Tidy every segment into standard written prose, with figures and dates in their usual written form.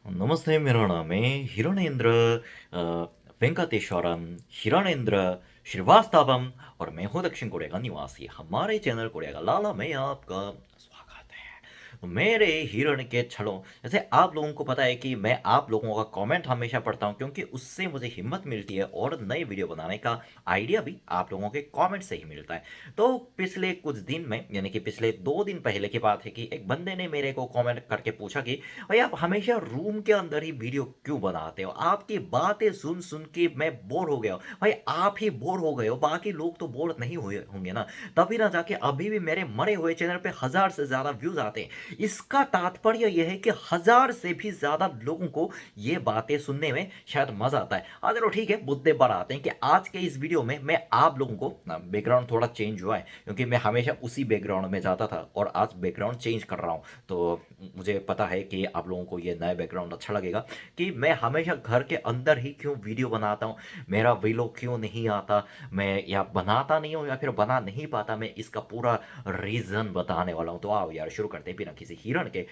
नमस्ते, मेरा नाम है हिरणेंद्र अ, वेंकटेश्वरन हिरणेंद्र श्रीवास्तवम और मैं हूँ दक्षिण कोरिया का निवासी। हमारे चैनल कोरिया का लाला में आपका स्वागत है। मेरे हिरण के छड़ों, जैसे आप लोगों को पता है कि मैं आप लोगों का कमेंट हमेशा पढ़ता हूँ क्योंकि उससे मुझे हिम्मत मिलती है और नई वीडियो बनाने का आइडिया भी आप लोगों के कमेंट से ही मिलता है। तो पिछले कुछ दिन में, यानी कि पिछले 2 दिन पहले की बात है कि एक बंदे ने मेरे को कमेंट करके पूछा कि भाई आप हमेशा रूम के अंदर ही वीडियो क्यों बनाते हो? आपकी बातें सुन सुन के मैं बोर हो गया हूँ। भाई आप ही बोर हो गए हो, बाकी लोग तो बोर नहीं हुए होंगे ना, तभी ना जाके अभी भी मेरे मरे हुए चैनल पे 1000 से ज्यादा व्यूज आते हैं। इसका तात्पर्य यह है कि 1000 से भी ज्यादा लोगों को ये बातें सुनने में शायद मजा आता है। चलो ठीक है, मुद्दे पर आते हैं कि आज के इस वीडियो में मैं आप लोगों को बैकग्राउंड थोड़ा चेंज हुआ है क्योंकि मैं हमेशा उसी बैकग्राउंड में जाता था और आज बैकग्राउंड चेंज कर रहा हूँ। तो मुझे पता है कि आप लोगों को ये नया बैकग्राउंड अच्छा लगेगा कि मैं हमेशा घर के अंदर ही क्यों वीडियो बनाता हूँ, मेरा व्लॉग क्यों नहीं आता, मैं या बनाता नहीं हूँ या फिर बना नहीं पाता। मैं इसका पूरा रीजन बताने वाला हूँ। तो आओ यार शुरू करते हैं बिना किसी हिरण के।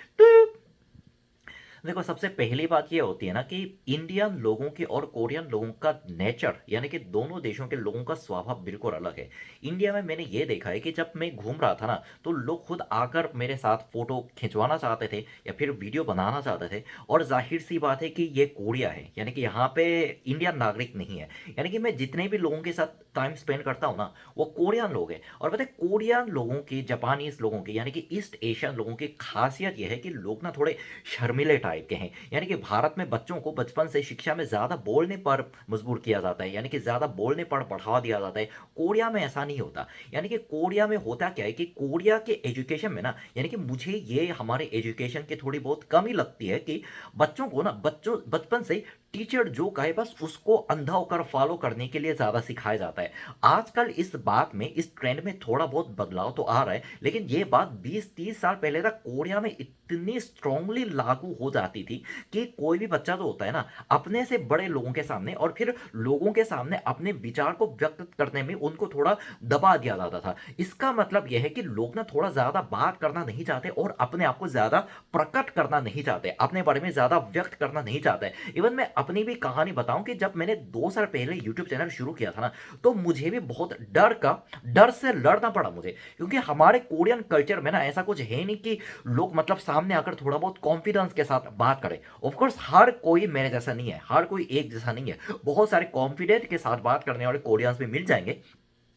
देखो, सबसे पहली बात ये होती है ना कि इंडियन लोगों की और कोरियन लोगों का नेचर, यानी कि दोनों देशों के लोगों का स्वभाव बिल्कुल अलग है। इंडिया में मैंने ये देखा है कि जब मैं घूम रहा था ना, तो लोग खुद आकर मेरे साथ फोटो खिंचवाना चाहते थे या फिर वीडियो बनाना चाहते थे। और जाहिर सी बात है कि ये कोरिया है, यानी कि यहाँ पे इंडियन नागरिक नहीं है। यानी कि मैं जितने भी लोगों के साथ टाइम स्पेंड करता हूँ ना, वो कोरियन लोग हैं। और पता है, कोरियन लोगों की, जापानीज लोगों की, यानी कि ईस्ट एशियन लोगों की खासियत यह है कि लोग ना थोड़े शर्मीले टाइप के हैं। यानी कि भारत में बच्चों को बचपन से शिक्षा में ज़्यादा बोलने पर मजबूर किया जाता है, यानी कि ज़्यादा बोलने पर बढ़ावा दिया जाता है। कोरिया में ऐसा नहीं होता। यानी कि कोरिया में होता क्या है कि कोरिया के एजुकेशन में ना, यानी कि मुझे ये हमारे एजुकेशन की थोड़ी बहुत कमी लगती है कि बच्चों को ना, बच्चों बचपन से टीचर जो कहे बस उसको अंधा होकर फॉलो करने के लिए ज़्यादा सिखाया जाता है। आजकल इस बात में, इस ट्रेंड में थोड़ा बहुत बदलाव तो आ रहा है, लेकिन ये बात 20-30 साल पहले तक कोरिया में इतनी स्ट्रांगली लागू हो जाती थी कि कोई भी बच्चा जो होता है ना, अपने से बड़े लोगों के सामने और फिर लोगों के सामने अपने विचार को व्यक्त करने में उनको थोड़ा दबा दिया जाता था। इसका मतलब यह है कि लोग ना थोड़ा ज्यादा बात करना नहीं चाहते और अपने आप को ज्यादा प्रकट करना नहीं चाहते, अपने बारे में ज्यादा व्यक्त करना नहीं चाहते। इवन मैं अपनी भी कहानी बताऊं कि जब मैंने 2 साल पहले यूट्यूब चैनल शुरू किया था ना, तो मुझे भी बहुत डर से लड़ना पड़ा मुझे, क्योंकि हमारे कोरियन कल्चर में ना ऐसा कुछ है नहीं कि लोग मतलब सामने आकर थोड़ा बहुत कॉन्फिडेंस के साथ बात करें। ऑफ कोर्स हर कोई मेरे जैसा नहीं है, हर कोई एक जैसा नहीं है, बहुत सारे कॉन्फिडेंट के साथ बात करने वाले कोरियंस भी मिल जाएंगे।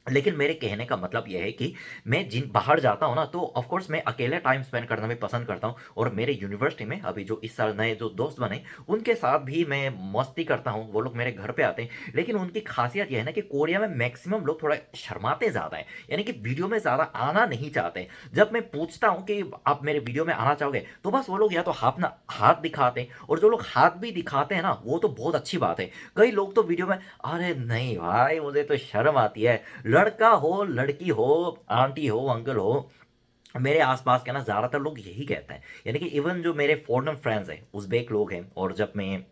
लेकिन मेरे कहने का मतलब यह है कि मैं जिन बाहर जाता हूँ ना, तो ऑफ कोर्स मैं अकेले टाइम स्पेंड करना भी पसंद करता हूँ। और मेरे यूनिवर्सिटी में अभी जो इस साल नए जो दोस्त बने, उनके साथ भी मैं मस्ती करता हूँ। वो लोग मेरे घर पे आते हैं, लेकिन उनकी खासियत यह है ना कि कोरिया में मैक्सिमम लोग थोड़ा शर्माते ज़्यादा है, यानी कि वीडियो में ज़्यादा आना नहीं चाहते। जब मैं पूछता हूँ कि आप मेरे वीडियो में आना चाहोगे, तो बस वो लोग या तो हाथ दिखाते हैं, और जो लोग हाथ भी दिखाते हैं ना, वो तो बहुत अच्छी बात है। कई लोग तो वीडियो में, अरे नहीं भाई मुझे तो शर्म आती है। लड़का हो, लड़की हो, आंटी हो, अंकल हो, मेरे आसपास के ना ज़्यादातर लोग यही कहते हैं। यानी कि इवन जो मेरे फॉरेन फ्रेंड्स हैं, उज़्बेक लोग हैं, और जब मैं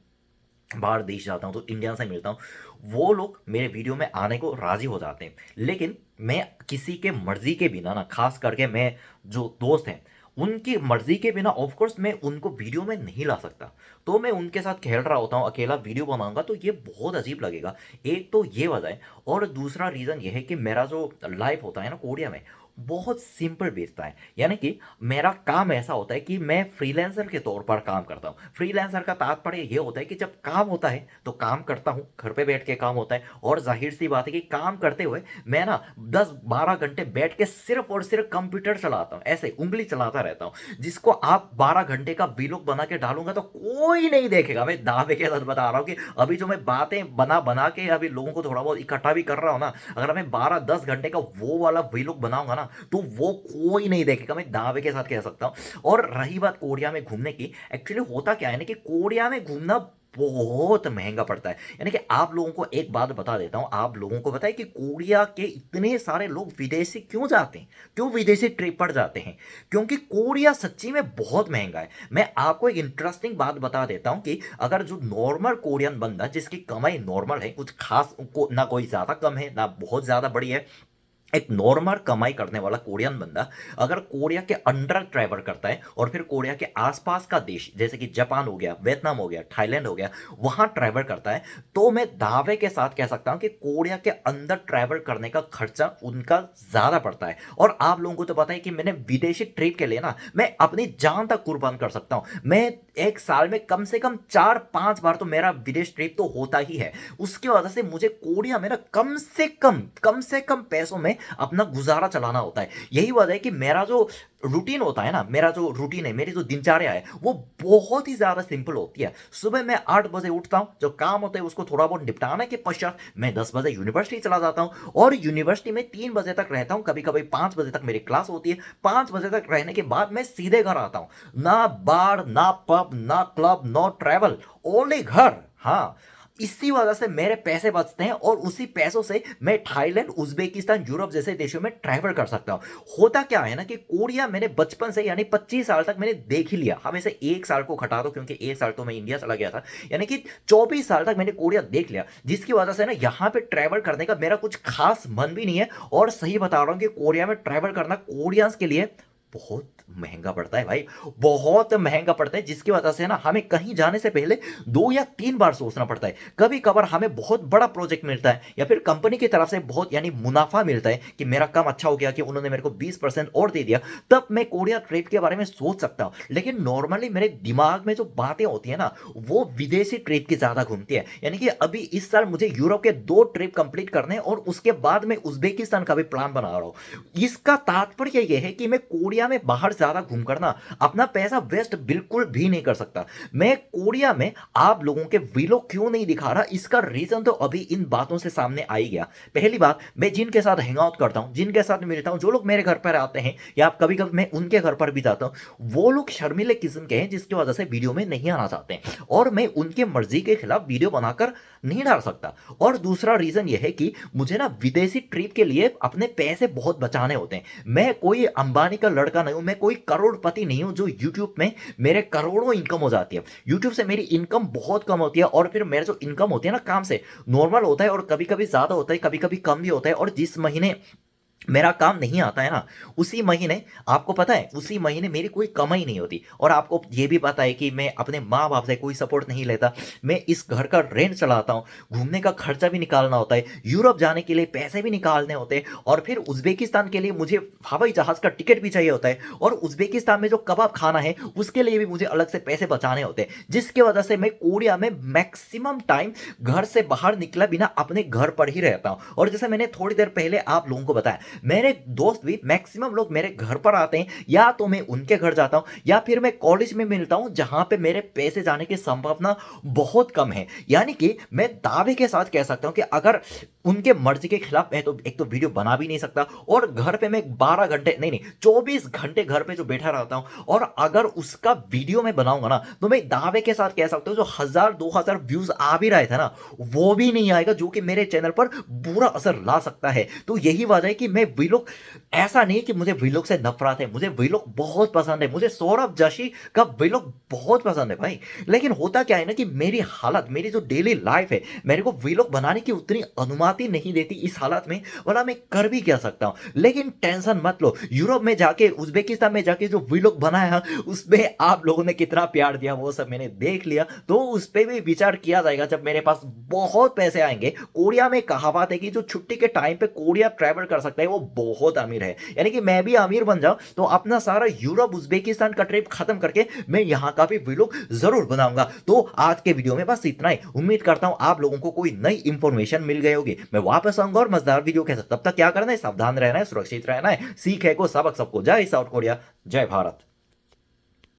बाहर देश जाता हूँ तो इंडियन से मिलता हूँ, वो लोग मेरे वीडियो में आने को राजी हो जाते हैं। लेकिन मैं किसी के मर्जी के बिना ना, खास करके मैं जो दोस्त हैं, उनकी मर्जी के बिना ऑफ कोर्स मैं उनको वीडियो में नहीं ला सकता। तो मैं उनके साथ खेल रहा होता हूँ, अकेला वीडियो बनाऊंगा तो ये बहुत अजीब लगेगा। एक तो ये वजह है, और दूसरा रीज़न ये है कि मेरा जो लाइफ होता है ना कोरिया में, बहुत सिंपल बीतता है। यानी कि मेरा काम ऐसा होता है कि मैं फ्रीलांसर के तौर पर काम करता हूँ। फ्रीलांसर का तात्पर्य ये होता है कि जब काम होता है तो काम करता हूँ, घर पे बैठ के काम होता है, और जाहिर सी बात है कि काम करते हुए मैं ना 10-12 घंटे बैठ के सिर्फ और सिर्फ कंप्यूटर चलाता हूँ, ऐसे उंगली चलाता रहता हूँ। जिसको आप 12 घंटे का वीलॉग बना के डालूंगा तो कोई नहीं देखेगा। मैं दावे के साथ बता रहा हूँ कि अभी जो मैं बातें बना बना के अभी लोगों को थोड़ा बहुत इकट्ठा भी कर रहा हूँ ना, अगर मैं 12-10 घंटे का वो वाला वीलॉग बनाऊंगा ना, तो वो कोई नहीं देखेगा, मैं दावे के साथ कह सकता हूँ। और रही बात कोरिया में घूमने की, एक्चुअली होता क्या है ना कि कोरिया में घूमना बहुत महंगा पड़ता है। यानी कि आप लोगों को एक बात बता देता हूं, आप लोगों को पता है कि कोरिया के इतने सारे लोग विदेशी क्यों जाते हैं, क्यों विदेशी ट्रिप पर जाते हैं? क्योंकि कोरिया सच्ची में बहुत महंगा है। मैं आपको एक इंटरेस्टिंग बात बता देता हूं कि अगर जो नॉर्मल कोरियन बंदा जिसकी कमाई नॉर्मल है, कुछ खास ना कोई ज्यादा कम है ना बहुत ज्यादा बड़ी है, एक नॉर्मल कमाई करने वाला कोरियन बंदा अगर कोरिया के अंडर ट्रैवल करता है और फिर कोरिया के आसपास का देश जैसे कि जापान हो गया, वियतनाम हो गया, थाईलैंड हो गया, वहां ट्रैवल करता है, तो मैं दावे के साथ कह सकता हूं कि कोरिया के अंदर ट्रैवल करने का खर्चा उनका ज्यादा पड़ता है। और आप लोगों को तो पता है कि मैंने विदेशी ट्रिप के लिए ना मैं अपनी जान तक कुर्बान कर सकता हूं। मैं एक साल में कम से कम 4-5 बार तो मेरा विदेश ट्रिप तो होता ही है। उसकी वजह से मुझे कोरिया में ना कम से कम पैसों में अपना गुजारा चलाना होता है। यही वजह है कि मेरा जो रूटीन होता है ना, मेरा जो रूटीन है, मेरी जो दिनचर्या है, वो बहुत ही ज्यादा सिंपल होती है। सुबह मैं 8 बजे उठता हूँ, जो काम होता है उसको थोड़ा बहुत निपटाने के पश्चात मैं 10 बजे यूनिवर्सिटी चला जाता हूँ और यूनिवर्सिटी में 3 बजे तक रहता हूँ, कभी कभी 5 बजे तक मेरी क्लास होती है। 5 बजे तक रहने के बाद मैं सीधे घर आता हूँ। ना बार, ना पब, ना क्लब, नो ट्रैवल, ओनली घर। हाँ, इसी वजह से मेरे पैसे बचते हैं और उसी पैसों से मैं थाईलैंड, उज्बेकिस्तान, यूरोप जैसे देशों में ट्रैवल कर सकता हूं। होता क्या है ना कि कोरिया मैंने बचपन से यानी 25 साल तक मैंने देख ही लिया। हमें से 1 साल को घटा दो क्योंकि 1 साल तो मैं इंडिया चला गया था, यानी कि 24 साल तक मैंने कोरिया देख लिया, जिसकी वजह से ना यहाँ पे ट्रैवल करने का मेरा कुछ खास मन भी नहीं है। और सही बता रहा हूँ कि कोरिया में ट्रैवल करना कोरियंस के लिए बहुत महंगा पड़ता है भाई, बहुत महंगा पड़ता है, जिसकी वजह से ना हमें कहीं जाने से पहले 2 या 3 बार सोचना पड़ता है। कभी कभार हमें बहुत बड़ा प्रोजेक्ट मिलता है या फिर कंपनी की तरफ से बहुत यानी मुनाफा मिलता है कि मेरा काम अच्छा हो गया कि उन्होंने मेरे को 20% और दे दिया, तब मैं कोरिया ट्रिप के बारे में सोच सकता हूँ। लेकिन नॉर्मली मेरे दिमाग में जो बातें होती है ना, वो विदेशी ट्रिप की ज्यादा घूमती है। यानी कि अभी इस साल मुझे यूरोप के 2 ट्रिप कंप्लीट करने हैं और उसके बाद मैं उज्बेकिस्तान का भी प्लान बना रहा हूँ। इसका तात्पर्य यह है कि मैं कोरिया में बाहर ज्यादा घूम कर ना अपना पैसा वेस्ट बिल्कुल भी नहीं कर सकता। मैं कोरिया में आप लोगों के वीलॉग क्यों नहीं दिखा रहा, इसका रीजन तो अभी इन बातों से सामने आ ही गया। पहली बात, मैं जिनके साथ हैंग आउट करता हूं, जिनके साथ मिलता हूं, जो लोग मेरे घर पर आते हैं या कभी कभी मैं उनके घर पर भी जाता हूं, वो लोग शर्मीले किस्म के हैं जिसकी वजह से वीडियो में नहीं आना चाहते और मैं उनके मर्जी के खिलाफ वीडियो बनाकर नहीं डाल सकता। और दूसरा रीजन यह है कि मुझे ना विदेशी ट्रिप के लिए अपने पैसे बहुत बचाने होते हैं। मैं कोई अंबानी का लड़का नहीं हूं, मैं कोई करोड़पति नहीं हूं जो यूट्यूब में मेरे करोड़ों इनकम हो जाती है। यूट्यूब से मेरी इनकम बहुत कम होती है और फिर मेरा जो इनकम होती है ना काम से, नॉर्मल होता है और कभी कभी ज्यादा होता है, कभी कभी कम भी होता है। और जिस महीने मेरा काम नहीं आता है ना, उसी महीने आपको पता है उसी महीने मेरी कोई कमाई नहीं होती। और आपको ये भी पता है कि मैं अपने माँ बाप से कोई सपोर्ट नहीं लेता, मैं इस घर का रेंट चलाता हूँ, घूमने का खर्चा भी निकालना होता है, यूरोप जाने के लिए पैसे भी निकालने होते हैं और फिर उज्बेकिस्तान के लिए मुझे हवाई जहाज का टिकट भी चाहिए होता है और उज्बेकिस्तान में जो कबाब खाना है उसके लिए भी मुझे अलग से पैसे बचाने होते हैं। जिसकी वजह से मैं कोरिया में मैक्सिमम टाइम घर से बाहर निकला बिना अपने घर पर ही रहता हूँ। और जैसे मैंने थोड़ी देर पहले आप लोगों को बताया, मेरे दोस्त भी मैक्सिमम लोग मेरे घर पर आते हैं, या तो मैं उनके घर जाता हूं या फिर मैं कॉलेज में मिलता हूं जहां पे मेरे पैसे जाने की संभावना बहुत कम है। यानी कि मैं दावे के साथ कह सकता हूं कि अगर उनके मर्जी के खिलाफ मैं तो एक तो वीडियो बना भी नहीं सकता और घर पे मैं 12 घंटे नहीं 24 घंटे घर पे जो बैठा रहता हूं, और अगर उसका वीडियो मैं बनाऊंगा ना तो मैं दावे के साथ कह सकता हूं जो 1000-2000 व्यूज आ भी रहे थे ना, वो भी नहीं आएगा जो कि मेरे चैनल पर बुरा असर ला सकता है। तो यही वजह है कि मैं वीलॉग, ऐसा नहीं कि मुझे वीलॉग से नफरत है, मुझे वीलॉग बहुत पसंद है, मुझे सौरभ जोशी का वीलॉग बहुत पसंद है भाई। लेकिन होता क्या है ना कि मेरी हालत, मेरी जो डेली लाइफ है, मेरे को वीलॉग बनाने की उतनी अनुमति नहीं देती इस हालत में, वाला मैं कर भी क्या सकता हूं। लेकिन टेंशन मत लो, यूरोप में जाके, उज्बेकिस्तान में जाके जो वीलॉग बनाया उसमें आप लोगों ने कितना प्यार दिया वो सब मैंने देख लिया। तो उस पर भी विचार किया जाएगा जब मेरे पास बहुत पैसे आएंगे। कोरिया में कहावत है कि जो छुट्टी के टाइम पे कोरिया ट्रैवल कर सकता है वो बहुत अमीर है। यानी कि मैं भी अमीर बन जाऊं तो अपना सारा यूरोप उज्बेकिस्तान का ट्रिप खत्म करके मैं यहां का भी वीलॉग जरूर बनाऊंगा। तो आज के वीडियो में बस इतना ही। उम्मीद करता हूं आप लोगों को कोई नई इंफॉर्मेशन मिल गई होगी। मैं वापस आऊंगा और मजेदार वीडियो के साथ। तब तक क्या करना है, सावधान रहना है, सुरक्षित रहना है। सीख है को सबक सबको। जय साउथ कोरिया, जय भारत।